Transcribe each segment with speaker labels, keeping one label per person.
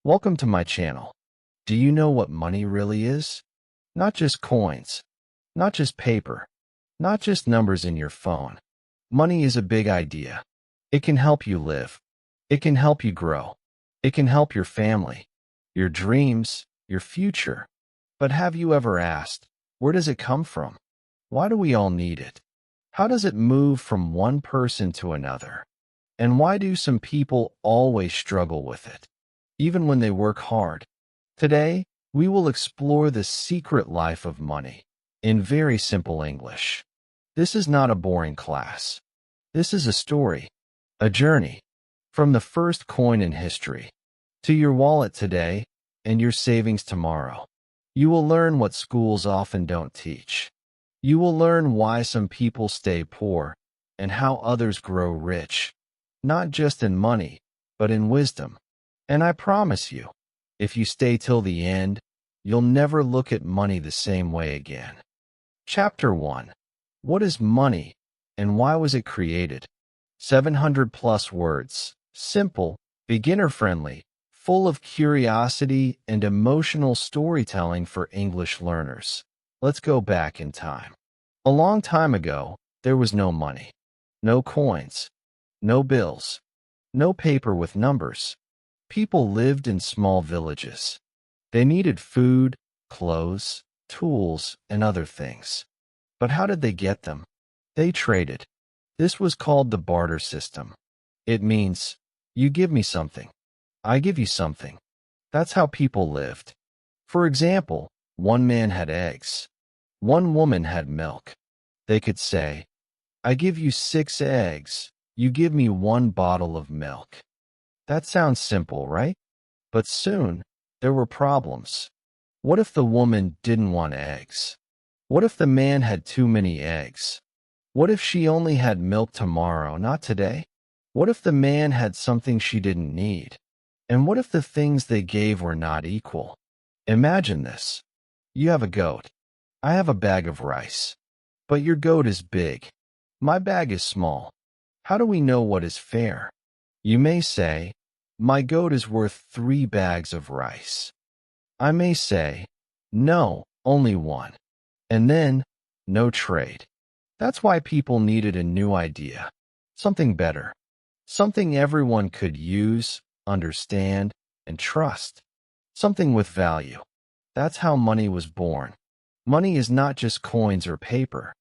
Speaker 1: Welcome to my channel. Do you know what money really is? Not just coins, not just paper, not just numbers in your phone. Money is a big idea. It can help you live. It can help you grow. It can help your family, your dreams, your future. But have you ever asked, where does it come from? Why do we all need it? How does it move from one person to another? And why do some people always struggle with it, even when they work hard? Today, we will explore the secret life of money in very simple English. This is not a boring class. This is a story, a journey, from the first coin in history to your wallet today and your savings tomorrow. You will learn what schools often don't teach. You will learn why some people stay poor and how others grow rich, not just in money, but in wisdom. And I promise you, if you stay till the end, you'll never look at money the same way again. Chapter 1. What is money, and why was it created? 700 plus words, simple, beginner-friendly, full of curiosity and emotional storytelling for English learners. Let's go back in time. A long time ago, there was no money, no coins, no bills, no paper with numbers. People lived in small villages. They needed food, clothes, tools, and other things. But how did they get them? They traded. This was called the barter system. It means, you give me something, I give you something. That's how people lived. For example, one man had eggs. One woman had milk. They could say, I give you 6 eggs, you give me 1 bottle of milk. That sounds simple, right? But soon, there were problems. What if the woman didn't want eggs? What if the man had too many eggs? What if she only had milk tomorrow, not today? What if the man had something she didn't need? And what if the things they gave were not equal? Imagine this. You have a goat. I have a bag of rice. But your goat is big. My bag is small. How do we know what is fair? You may say, my goat is worth 3 bags of rice. I may say, no, only 1. And then, no trade. That's why people needed a new idea. Something better. Something everyone could use, understand, and trust. Something with value. That's how money was born. Money is not just coins or paper.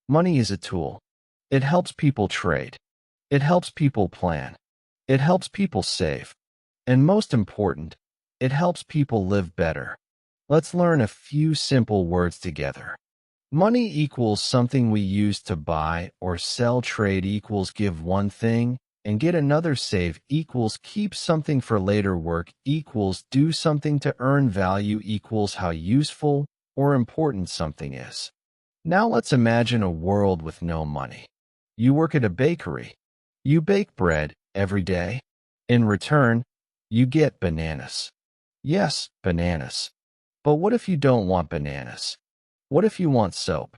Speaker 1: Money is a tool. It helps people trade. It helps people plan. It helps people save. And most important, it helps people live better. Let's learn a few simple words together. Money equals something we use to buy or sell. Trade equals give one thing and get another. Save equals keep something for later. Work equals do something to earn. Value equals how useful or important something is. Now let's imagine a world with no money. You work at a bakery. You bake bread every day. In return, you get bananas. Yes, bananas. But what if you don't want bananas? What if you want soap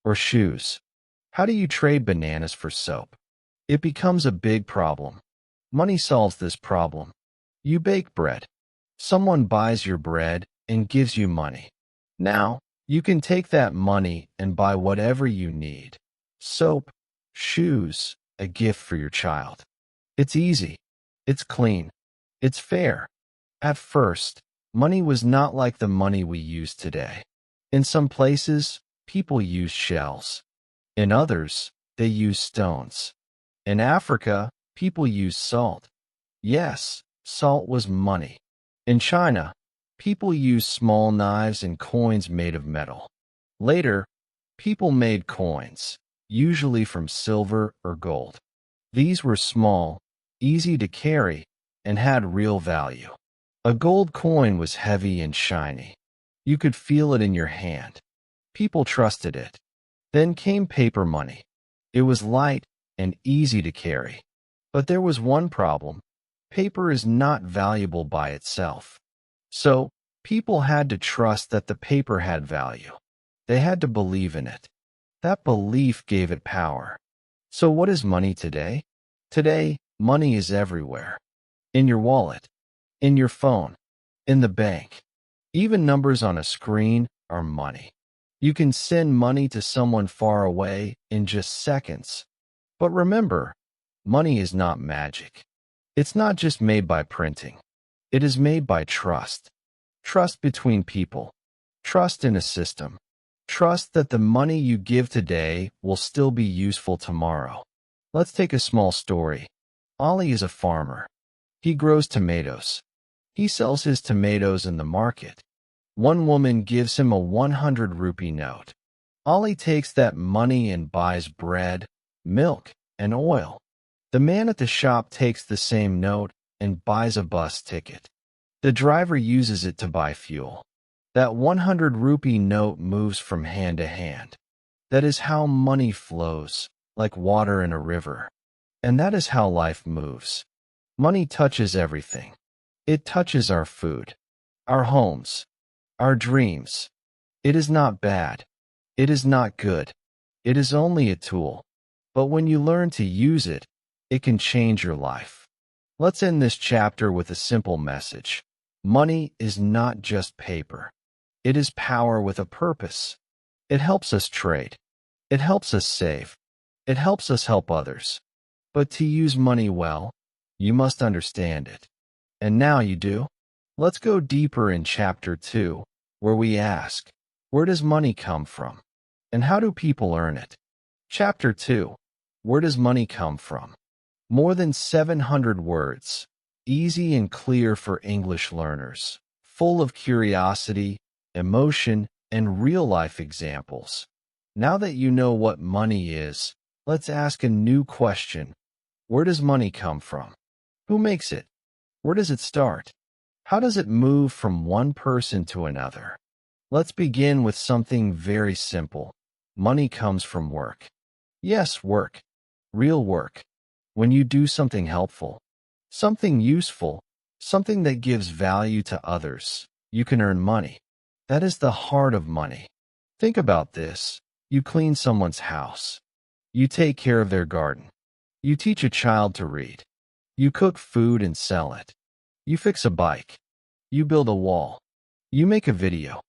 Speaker 1: or shoes? How do you trade bananas for soap? It becomes a big problem. Money solves this problem. You bake bread. Someone buys your bread and gives you money. Now, you can take that money and buy whatever you need. Soap, shoes, a gift for your child. It's easy. It's clean. It's fair. At first, money was not like the money we use today. In some places, people use shells. In others, they use stones. In Africa, people use salt. Yes, salt was money. In China, people used small knives and coins made of metal. Later, people made coins, usually from silver or gold. These were small, easy to carry, and had real value. A gold coin was heavy and shiny. You could feel it in your hand. People trusted it. Then came paper money. It was light and easy to carry. But there was one problem. Paper is not valuable by itself. So, people had to trust that the paper had value. They had to believe in it. That belief gave it power. So what is money today? Today, money is everywhere. In your wallet, in your phone, in the bank. Even numbers on a screen are money. You can send money to someone far away in just seconds. But remember, money is not magic. It's not just made by printing. It is made by trust. Trust between people. Trust in a system. Trust that the money you give today will still be useful tomorrow. Let's take a small story. Ali is a farmer. He grows tomatoes. He sells his tomatoes in the market. One woman gives him a 100 rupee note. Ali takes that money and buys bread, milk, and oil. The man at the shop takes the same note and buys a bus ticket. The driver uses it to buy fuel. That 100 rupee note moves from hand to hand. That is how money flows, like water in a river. And that is how life moves. Money touches everything. It touches our food, our homes, our dreams. It is not bad. It is not good. It is only a tool. But when you learn to use it, it can change your life. Let's end this chapter with a simple message. Money is not just paper. It is power with a purpose. It helps us trade. It helps us save. It helps us help others. But to use money well, you must understand it. And now you do. Let's go deeper in Chapter 2, where we ask, where does money come from? And how do people earn it? Chapter 2, where does money come from? More than 700 words, easy and clear for English learners, full of curiosity, emotion, and real-life examples. Now that you know what money is, let's ask a new question. Where does money come from? Who makes it? Where does it start? How does it move from one person to another? Let's begin with something very simple. Money comes from work. Yes, work. Real work. When you do something helpful, something useful, something that gives value to others, you can earn money. That is the heart of money. Think about this. You clean someone's house. You take care of their garden. You teach a child to read. You cook food and sell it. You fix a bike. You build a wall. You make a video.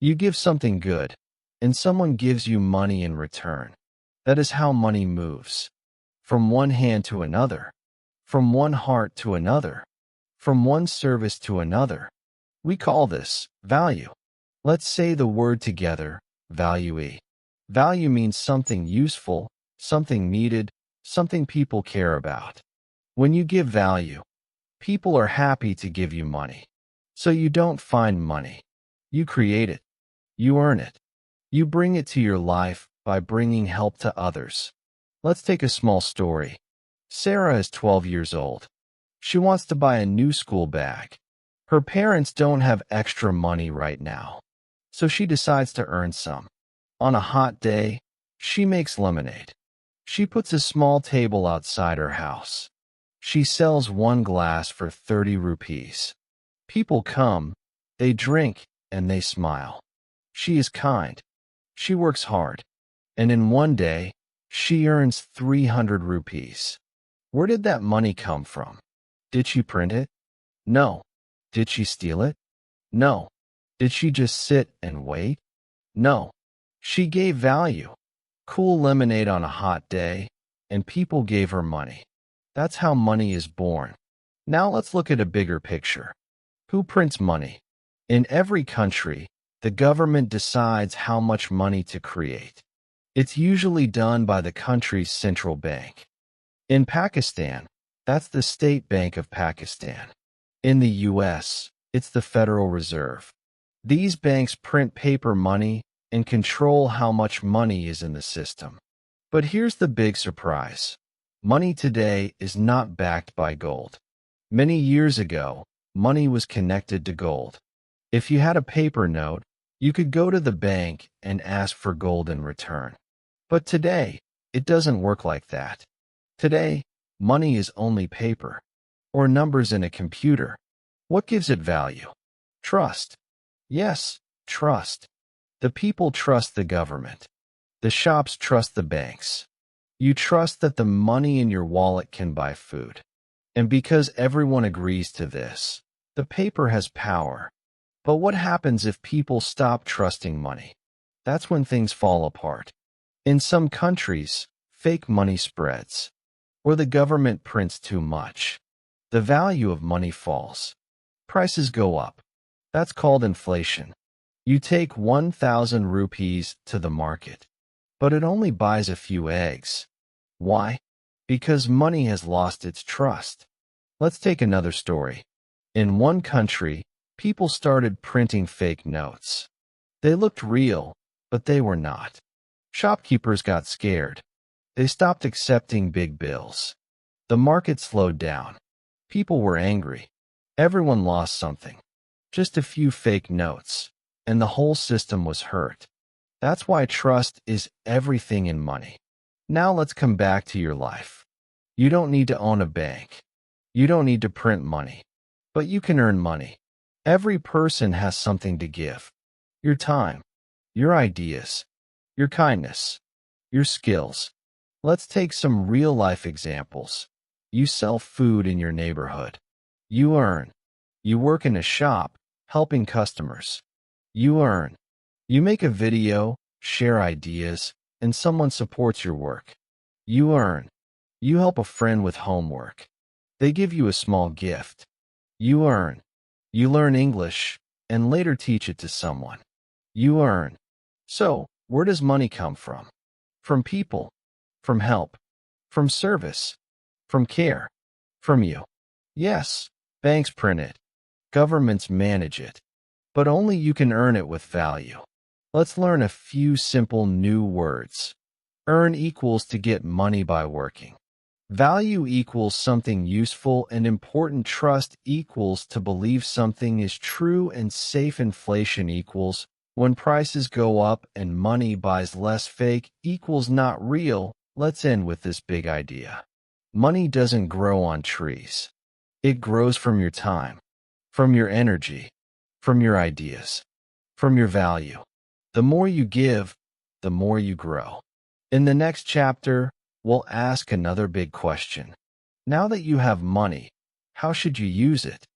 Speaker 1: You give something good, and someone gives you money in return. That is how money moves. From one hand to another. From one heart to another. From one service to another. We call this value. Let's say the word together, value. Value means something useful, something needed, something people care about. When you give value, people are happy to give you money. So you don't find money. You create it. You earn it. You bring it to your life by bringing help to others. Let's take a small story. Sarah is 12 years old. She wants to buy a new school bag. Her parents don't have extra money right now, so she decides to earn some. On a hot day, she makes lemonade. She puts a small table outside her house. She sells one glass for 30 rupees. People come, they drink, and they smile. She is kind. She works hard. And in one day, she earns 300 rupees. Where did that money come from? Did she print it? No. Did she steal it? No. Did she just sit and wait? No. She gave value. Cool lemonade on a hot day, and people gave her money. That's how money is born. Now let's look at a bigger picture. Who prints money? In every country, the government decides how much money to create. It's usually done by the country's central bank. In Pakistan, that's the State Bank of Pakistan. In the US, it's the Federal Reserve. These banks print paper money and control how much money is in the system. But here's the big surprise. Money today is not backed by gold. Many years ago, money was connected to gold. If you had a paper note, you could go to the bank and ask for gold in return. But today, it doesn't work like that. Today, money is only paper, or numbers in a computer. What gives it value? Trust. Yes, trust. The people trust the government. The shops trust the banks. You trust that the money in your wallet can buy food. And because everyone agrees to this, The paper has power. But what happens if people stop trusting money? That's when things fall apart. In some countries, fake money spreads, or the government prints too much. The value of money falls. Prices go up. That's called inflation. You take 1,000 rupees to the market, but it only buys a few eggs. Why? Because money has lost its trust. Let's take another story. In one country, people started printing fake notes. They looked real, but they were not. Shopkeepers got scared. They stopped accepting big bills. The market slowed down. People were angry. Everyone lost something. Just a few fake notes, and the whole system was hurt. That's why trust is everything in money. Now let's come back to your life. You don't need to own a bank. You don't need to print money. But you can earn money. Every person has something to give. Your time, your ideas, your kindness, your skills. Let's take some real-life examples. You sell food in your neighborhood. You earn. You work in a shop, helping customers. You earn. You make a video, share ideas, and someone supports your work. You earn. You help a friend with homework. They give you a small gift. You earn. You learn English, and later teach it to someone. You earn. So, where does money come from? From people. From help. From service. From care. From you. Yes, banks print it. Governments manage it. But only you can earn it with value. Let's learn a few simple new words. Earn equals to get money by working. Value equals something useful and important. Trust equals to believe something is true and safe. Inflation equals when prices go up and money buys less. Fake equals not real. Let's end with this big idea. Money doesn't grow on trees. It grows from your time, from your energy, from your ideas, from your value. The more you give, the more you grow. In the next chapter, we'll ask another big question. Now that you have money, how should you use it?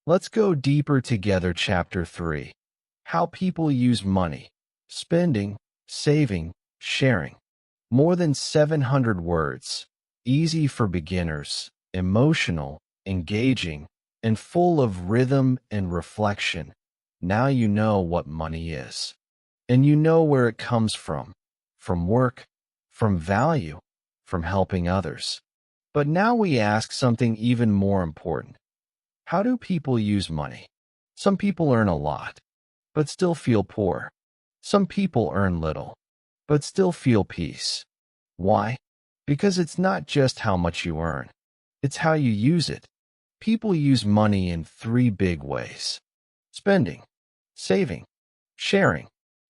Speaker 1: Let's go deeper together. Chapter 3. How people use money. Spending, saving, sharing. More than 700 words. Easy for beginners, emotional, engaging, and full of rhythm and reflection. Now you know what money is. And you know where it comes from work, from value, from helping others. But now we ask something even more important. How do people use money? Some people earn a lot, but still feel poor. Some people earn little, but still feel peace. Why? Because it's not just how much you earn. It's how you use it. People use money in 3 big ways. Spending, saving, sharing.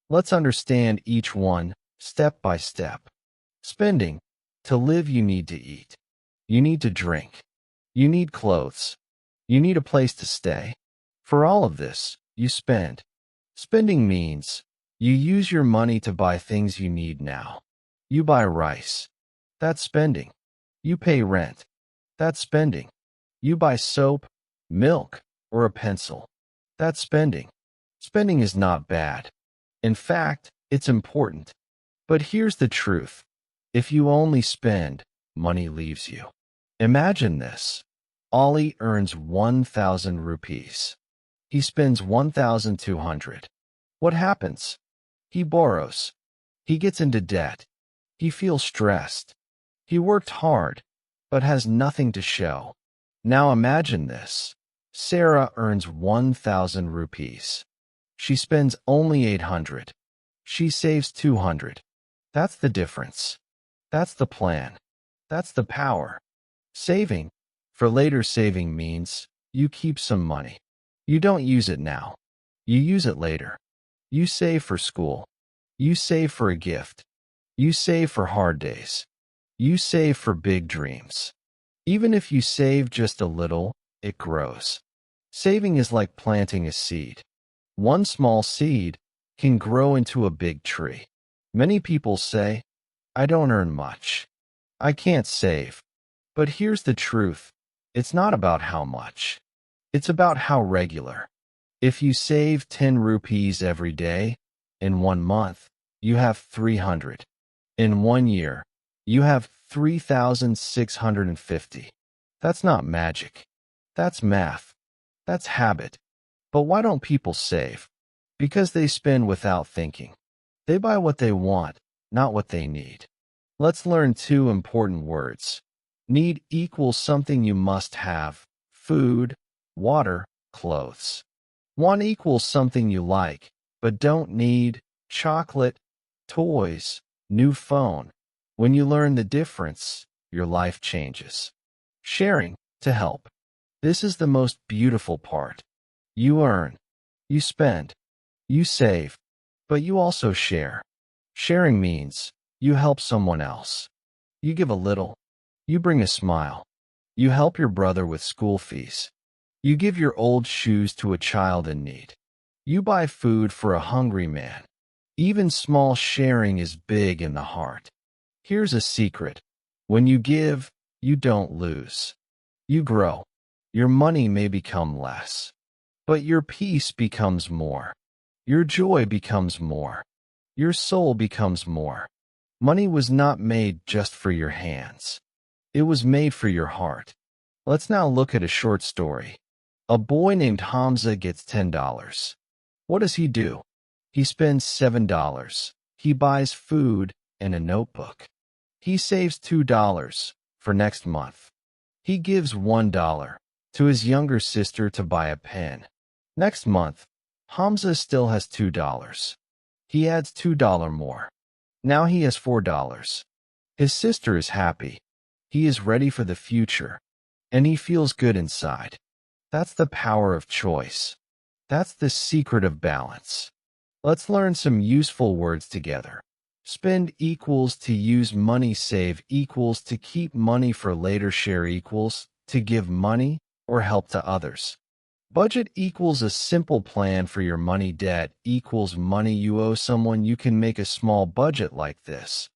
Speaker 1: Let's understand each one step by step. Spending. To live, you need to eat. You need to drink. You need clothes. You need a place to stay. For all of this, you spend. Spending means you use your money to buy things you need now. You buy rice. That's spending. You pay rent. That's spending. You buy soap, milk, or a pencil. That's spending. Spending is not bad. In fact, it's important. But here's the truth. If you only spend, money leaves you. Imagine this. Ollie earns 1,000 rupees. He spends 1,200. What happens? He borrows. He gets into debt. He feels stressed. He worked hard, but has nothing to show. Now imagine this. Sarah earns 1,000 rupees. She spends only 800. She saves 200. That's the difference. That's the plan. That's the power. Saving. For later, saving means you keep some money. You don't use it now. You use it later. You save for school. You save for a gift. You save for hard days. You save for big dreams. Even if you save just a little, it grows. Saving is like planting a seed. One small seed can grow into a big tree. Many people say, I don't earn much. I can't save. But here's the truth. It's not about how much. It's about how regular. If you save 10 rupees every day, in 1 month, you have 300. In 1 year, you have 3,650. That's not magic. That's math. That's habit. But why don't people save? Because they spend without thinking. They buy what they want, not what they need. Let's learn two important words. Need equals something you must have: food, water, clothes. Want equals something you like, but don't need: chocolate, toys, new phone. When you learn the difference, your life changes. Sharing to help. This is the most beautiful part. You earn, you spend, you save, but you also share. Sharing means you help someone else. You give a little. You bring a smile. You help your brother with school fees. You give your old shoes to a child in need. You buy food for a hungry man. Even small sharing is big in the heart. Here's a secret. When you give, you don't lose. You grow. Your money may become less, but your peace becomes more. Your joy becomes more. Your soul becomes more. Money was not made just for your hands. It was made for your heart. Let's now look at a short story. A boy named Hamza gets $10. What does he do? He spends $7. He buys food and a notebook. He saves $2 for next month. He gives $1 to his younger sister to buy a pen. Next month, Hamza still has $2. He adds $2 more. Now he has $4. His sister is happy. He is ready for the future, and he feels good inside. That's the power of choice. That's the secret of balance. Let's learn some useful words together. Spend equals to use money. Save equals to keep money for later. Share equals to give money or help to others. Budget equals a simple plan for your money. Debt equals money you owe someone. You can make a small budget like this.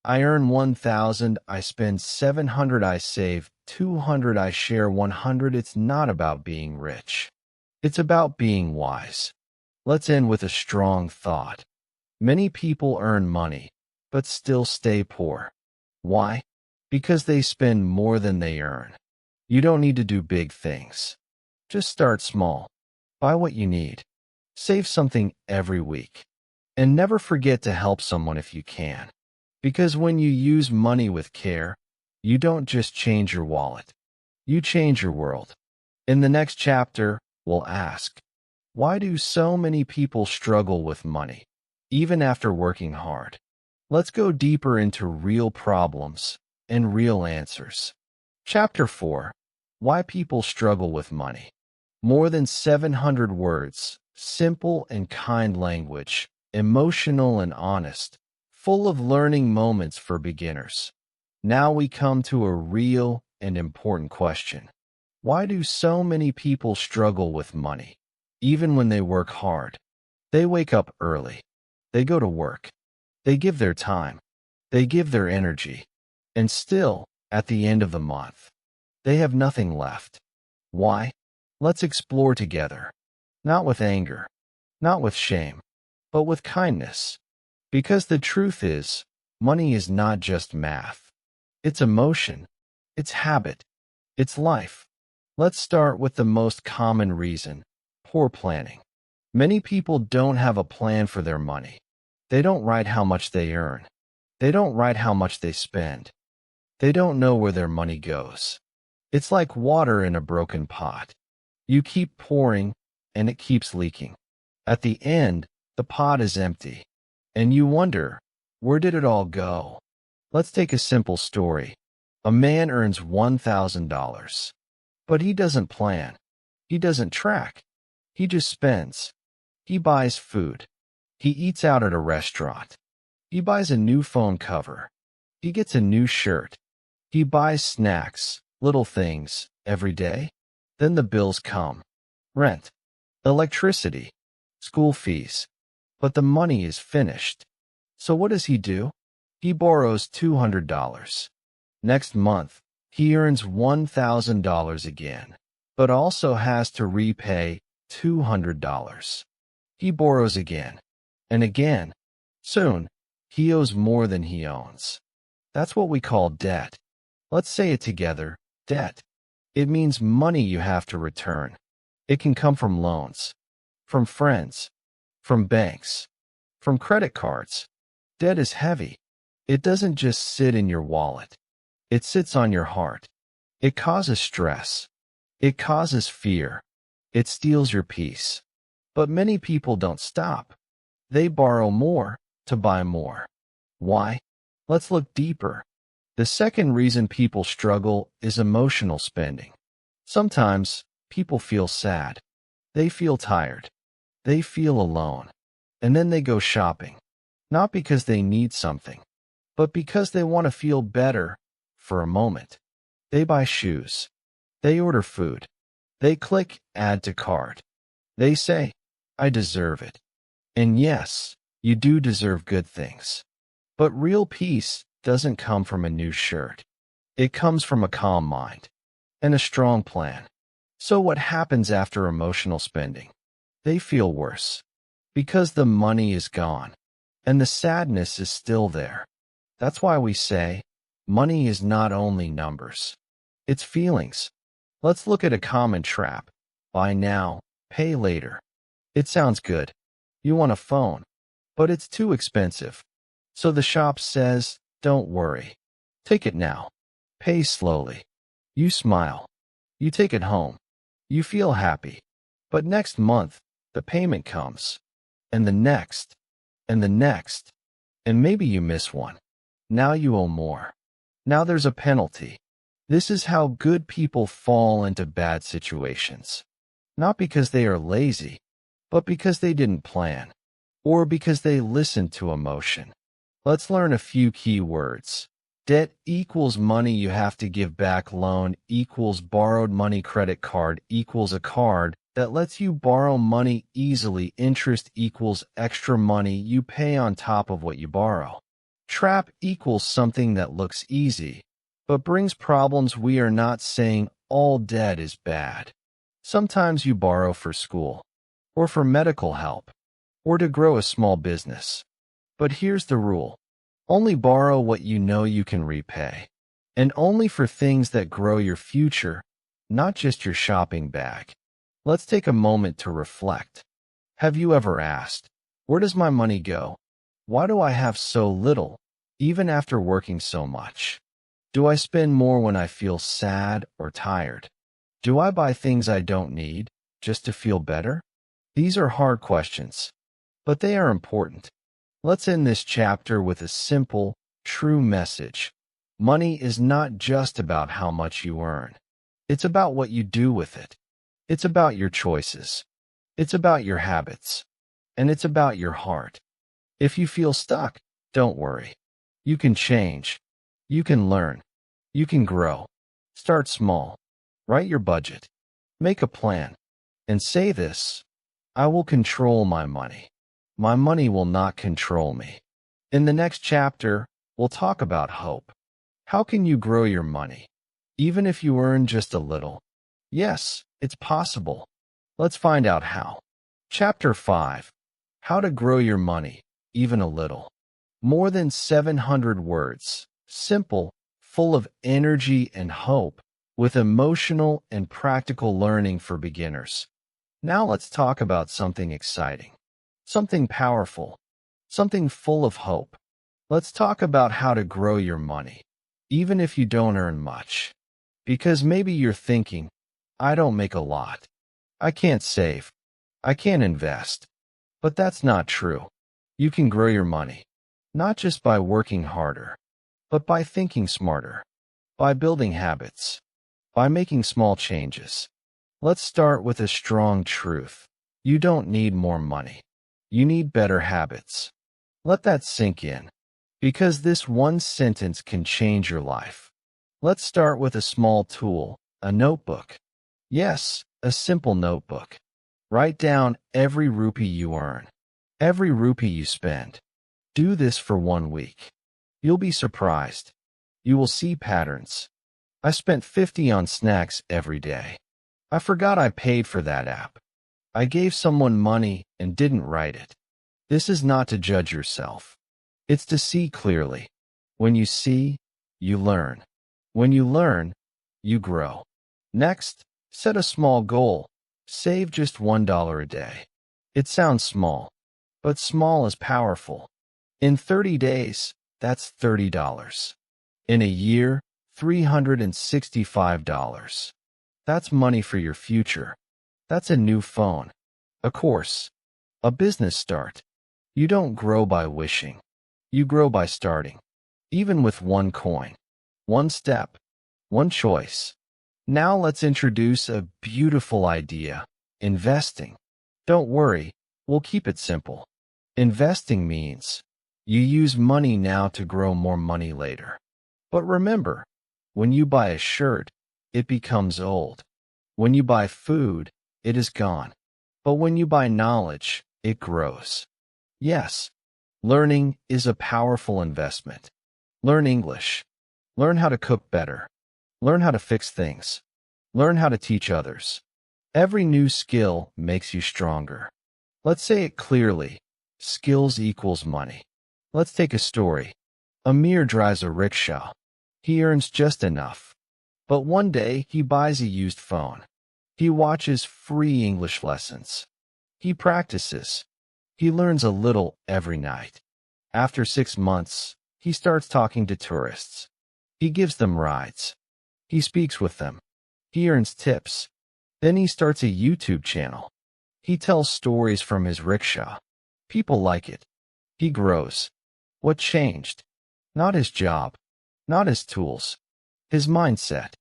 Speaker 1: I earn 1,000, I spend 700, I save 200, I share 100. It's not about being rich. It's about being wise. Let's end with a strong thought. Many people earn money, but still stay poor. Why? Because they spend more than they earn. You don't need to do big things. Just start small. Buy what you need. Save something every week. And never forget to help someone if you can. Because when you use money with care, you don't just change your wallet. You change your world. In the next chapter, we'll ask, why do so many people struggle with money, even after working hard? Let's go deeper into real problems and real answers. Chapter 4. Why people struggle with money. More than 700 words, simple and kind language, emotional and honest, full of learning moments for beginners. Now we come to a real and important question. Why do so many people struggle with money, even when they work hard? They wake up early. They go to work. They give their time. They give their energy. And still, at the end of the month, they have nothing left. Why? Let's explore together. Not with anger, not with shame, but with kindness. Because the truth is, money is not just math. It's emotion. It's habit. It's life. Let's start with the most common reason: poor planning. Many people don't have a plan for their money. They don't write how much they earn. They don't write how much they spend. They don't know where their money goes. It's like water in a broken pot. You keep pouring, and it keeps leaking. At the end, the pot is empty. And you wonder, where did it all go? Let's take a simple story. A man earns $1,000. But he doesn't plan. He doesn't track. He just spends. He buys food. He eats out at a restaurant. He buys a new phone cover. He gets a new shirt. He buys snacks, little things, every day. Then the bills come. Rent, electricity, school fees. But the money is finished. So what does he do? He borrows $200. Next month, he earns $1,000 again. but also has to repay $200. He borrows again and again. Soon, he owes more than he owns. That's what we call debt. Let's say it together. Debt. It means money you have to return. It can come from loans, from friends, from banks, from credit cards. Debt is heavy. It doesn't just sit in your wallet. It sits on your heart. It causes stress. It causes fear. It steals your peace. But many people don't stop. They borrow more to buy more. Why? Let's look deeper. The second reason people struggle is emotional spending. Sometimes people feel sad. They feel tired. They feel alone. And then they go shopping. Not because they need something, but because they want to feel better for a moment. They buy shoes. They order food. They click add to cart. They say, I deserve it. And yes, you do deserve good things. But real peace doesn't come from a new shirt. It comes from a calm mind and a strong plan. So what happens after emotional spending? They feel worse because the money is gone and the sadness is still there. That's why we say money is not only numbers. It's feelings. Let's look at a common trap. Buy now, pay later. It sounds good. You want a phone, but it's too expensive. So the shop says, don't worry. Take it now. Pay slowly. You smile. You take it home. You feel happy. But next month, the payment comes. And the next. And the next. And maybe you miss one. Now you owe more. Now there's a penalty. This is how good people fall into bad situations. Not because they are lazy, but because they didn't plan. Or because they listened to emotion. Let's learn a few key words. Debt equals money you have to give back. Loan equals borrowed money. Credit card equals a card that lets you borrow money easily. Interest equals extra money you pay on top of what you borrow. Trap equals something that looks easy, but brings problems. We are not saying all debt is bad. Sometimes you borrow for school, or for medical help, or to grow a small business. But here's the rule. Only borrow what you know you can repay. And only for things that grow your future, not just your shopping bag. Let's take a moment to reflect. Have you ever asked, where does my money go? Why do I have so little, even after working so much? Do I spend more when I feel sad or tired? Do I buy things I don't need just to feel better? These are hard questions, but they are important. Let's end this chapter with a simple, true message. Money is not just about how much you earn. It's about what you do with it. It's about your choices. It's about your habits. And it's about your heart. If you feel stuck, don't worry. You can change. You can learn. You can grow. Start small. Write your budget. Make a plan. And say this: I will control my money. My money will not control me. In the next chapter, we'll talk about hope. How can you grow your money, even if you earn just a little? Yes, it's possible. Let's find out how. Chapter 5. How to grow your money, even a little. More than 700 words. Simple, full of energy and hope, with emotional and practical learning for beginners. Now let's talk about something exciting. Something powerful, something full of hope. Let's talk about how to grow your money, even if you don't earn much. Because maybe you're thinking, I don't make a lot. I can't save. I can't invest. But that's not true. You can grow your money, not just by working harder, but by thinking smarter, by building habits, by making small changes. Let's start with a strong truth. You don't need more money. You need better habits. Let that sink in, because this one sentence can change your life. Let's start with a small tool, a notebook. Yes, a simple notebook. Write down every rupee you earn, every rupee you spend. Do this for 1 week. You'll be surprised. You will see patterns. I spent 50 on snacks every day. I forgot I paid for that app. I gave someone money and didn't write it. This is not to judge yourself. It's to see clearly. When you see, you learn. When you learn, you grow. Next, set a small goal. Save just $1 a day. It sounds small, but small is powerful. In 30 days, that's $30. In a year, $365. That's money for your future. That's a new phone, a course, a business start. You don't grow by wishing. You grow by starting. Even with one coin, one step, one choice. Now let's introduce a beautiful idea. Investing. Don't worry, we'll keep it simple. Investing means you use money now to grow more money later. But remember, when you buy a shirt, it becomes old. When you buy food, it is gone. But when you buy knowledge, it grows. Yes, learning is a powerful investment. Learn English. Learn how to cook better. Learn how to fix things. Learn how to teach others. Every new skill makes you stronger. Let's say it clearly. Skills equals money. Let's take a story. Amir drives a rickshaw. He earns just enough. But one day, he buys a used phone. He watches free English lessons. He practices. He learns a little every night. After 6 months, he starts talking to tourists. He gives them rides. He speaks with them. He earns tips. Then he starts a YouTube channel. He tells stories from his rickshaw. People like it. He grows. What changed? Not his job. Not his tools. His mindset.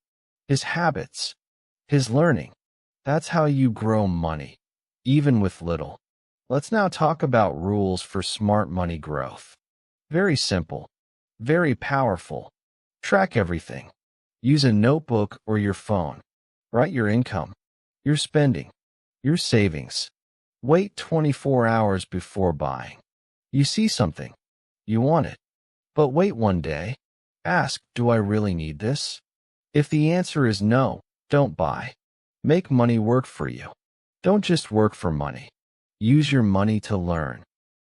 Speaker 1: His habits. His learning. That's how you grow money, even with little. Let's now talk about rules for smart money growth. Very simple. Very powerful. Track everything. Use a notebook or your phone. Write your income, your spending, your savings. Wait 24 hours before buying. You see something. You want it. But wait one day. Ask, do I really need this? If the answer is no, don't buy. Make money work for you. Don't just work for money. Use your money to learn.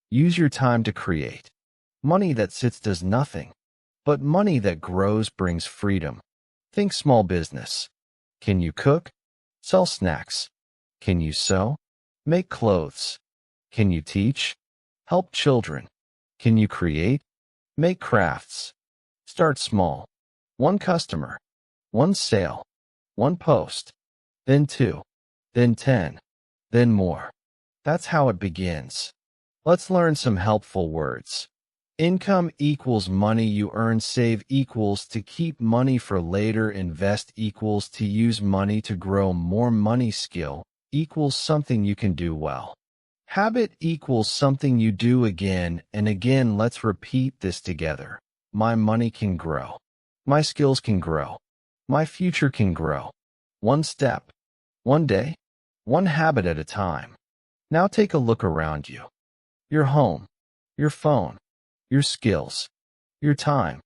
Speaker 1: Use your time to create. Money that sits does nothing. But money that grows brings freedom. Think small business. Can you cook? Sell snacks. Can you sew? Make clothes. Can you teach? Help children. Can you create? Make crafts. Start small. One customer. One sale. One post. Then 2. Then 10. Then more. That's how it begins. Let's learn some helpful words. Income equals money you earn. Save equals to keep money for later. Invest equals to use money to grow more money. Skill equals something you can do well. Habit equals something you do again and again. Let's repeat this together. My money can grow. My skills can grow. My future can grow. One step, one day, one habit at a time. Now take a look around you. Your home, your phone, your skills, your time.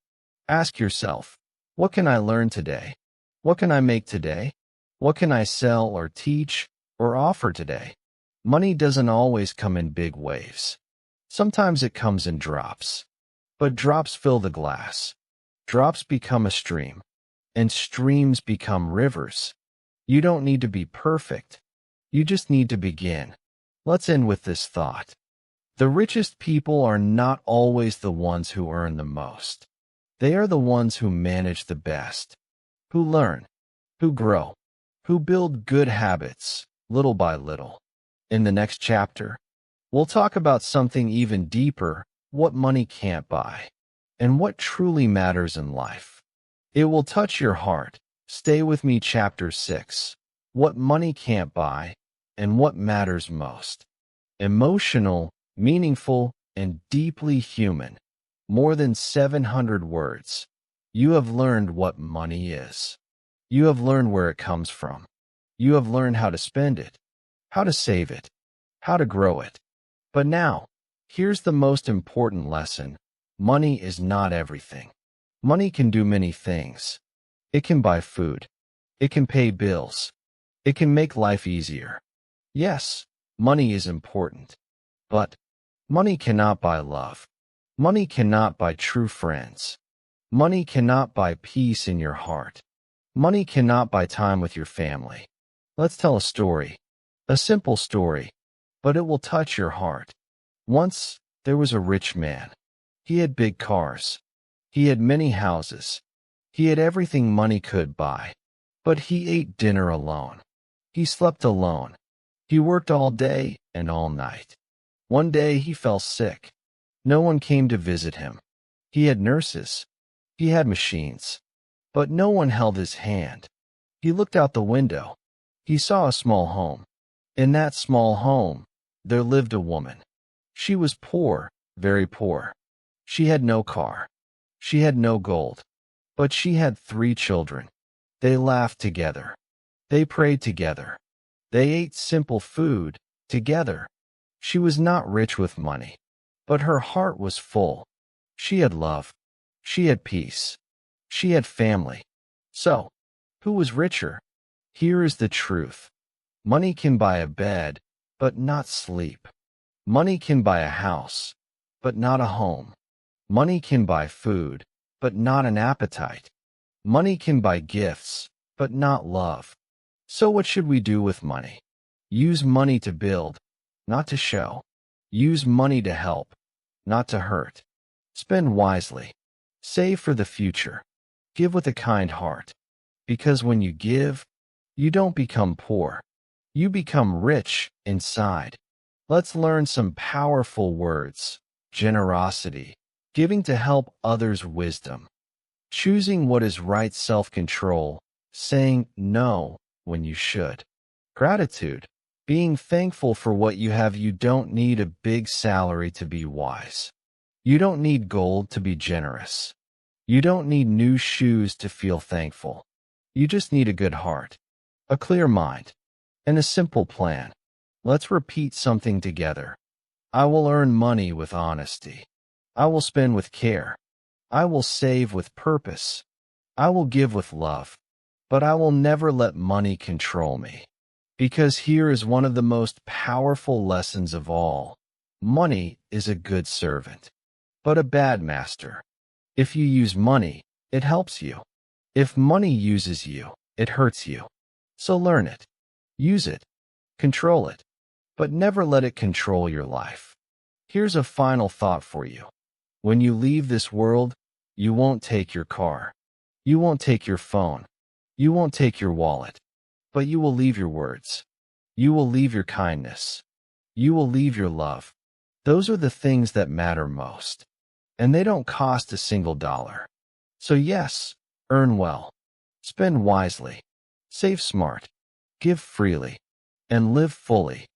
Speaker 1: Ask yourself, what can I learn today? What can I make today? What can I sell or teach or offer today? Money doesn't always come in big waves. Sometimes it comes in drops. But drops fill the glass. Drops become a stream. And streams become rivers. You don't need to be perfect. You just need to begin. Let's end with this thought. The richest people are not always the ones who earn the most. They are the ones who manage the best, who learn, who grow, who build good habits, little by little. In the next chapter, we'll talk about something even deeper, what money can't buy, and what truly matters in life. It will touch your heart. Stay with me. Chapter 6. What money can't buy and what matters most. Emotional, meaningful, and deeply human. More than 700 words. You have learned what money is. You have learned where it comes from. You have learned how to spend it, how to save it, how to grow it. But now, here's the most important lesson. Money is not everything. Money can do many things. It can buy food. It can pay bills. It can make life easier. Yes, money is important. But money cannot buy love. Money cannot buy true friends. Money cannot buy peace in your heart. Money cannot buy time with your family. Let's tell a story. A simple story, but it will touch your heart. Once, there was a rich man. He had big cars. He had many houses. He had everything money could buy. But he ate dinner alone. He slept alone. He worked all day and all night. One day he fell sick. No one came to visit him. He had nurses. He had machines. But no one held his hand. He looked out the window. He saw a small home. In that small home, there lived a woman. She was poor, very poor. She had no car. She had no gold. But she had 3 children. They laughed together. They prayed together. They ate simple food together. She was not rich with money, but her heart was full. She had love. She had peace. She had family. So, who was richer? Here is the truth. Money can buy a bed, but not sleep. Money can buy a house, but not a home. Money can buy food, but not an appetite. Money can buy gifts, but not love. So what should we do with money? Use money to build, not to show. Use money to help, not to hurt. Spend wisely. Save for the future. Give with a kind heart. Because when you give, you don't become poor. You become rich inside. Let's learn some powerful words. Generosity. Giving to help others, wisdom. Choosing what is right, self-control. Saying no when you should. Gratitude. Being thankful for what you have. You don't need a big salary to be wise. You don't need gold to be generous. You don't need new shoes to feel thankful. You just need a good heart, a clear mind, and a simple plan. Let's repeat something together. I will earn money with honesty. I will spend with care. I will save with purpose. I will give with love. But I will never let money control me. Because here is one of the most powerful lessons of all. Money is a good servant, but a bad master. If you use money, it helps you. If money uses you, it hurts you. So learn it. Use it. Control it. But never let it control your life. Here's a final thought for you. When you leave this world, you won't take your car. You won't take your phone. You won't take your wallet. But you will leave your words. You will leave your kindness. You will leave your love. Those are the things that matter most. And they don't cost a single dollar. So yes, earn well. Spend wisely. Save smart. Give freely. And live fully.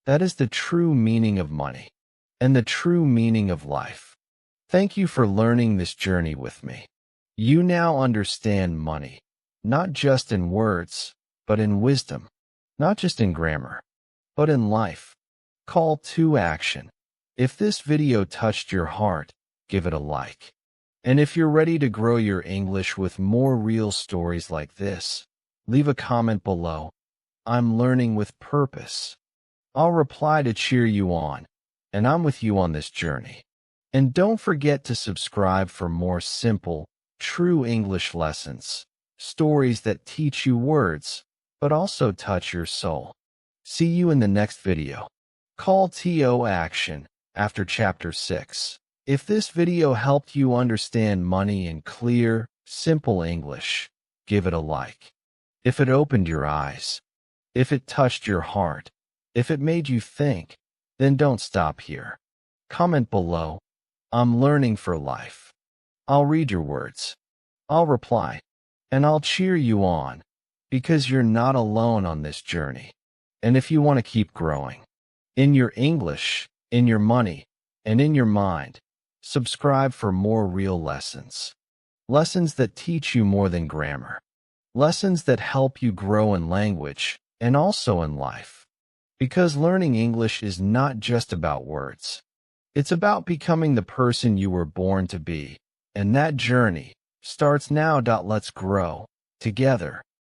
Speaker 1: That is the true meaning of money. And the true meaning of life. Thank you for learning this journey with me. You now understand money. Not just in words, but in wisdom. Not just in grammar, but in life. Call to action. If this video touched your heart, give it a like. And if you're ready to grow your English with more real stories like this, leave a comment below. I'm learning with purpose. I'll reply to cheer you on, and I'm with you on this journey. And don't forget to subscribe for more simple, true English lessons. Stories that teach you words, but also touch your soul. See you in the next video. Call to action after Chapter 6. If this video helped you understand money in clear, simple English, give it a like. If it opened your eyes, if it touched your heart, if it made you think, then don't stop here. Comment below. I'm learning for life. I'll read your words. I'll reply. And I'll cheer you on, because you're not alone on this journey. And if you want to keep growing, in your English, in your money, and in your mind, subscribe for more real lessons. Lessons that teach you more than grammar. Lessons that help you grow in language, and also in life. Because learning English is not just about words. It's about becoming the person you were born to be. And that journey starts now. Let's grow together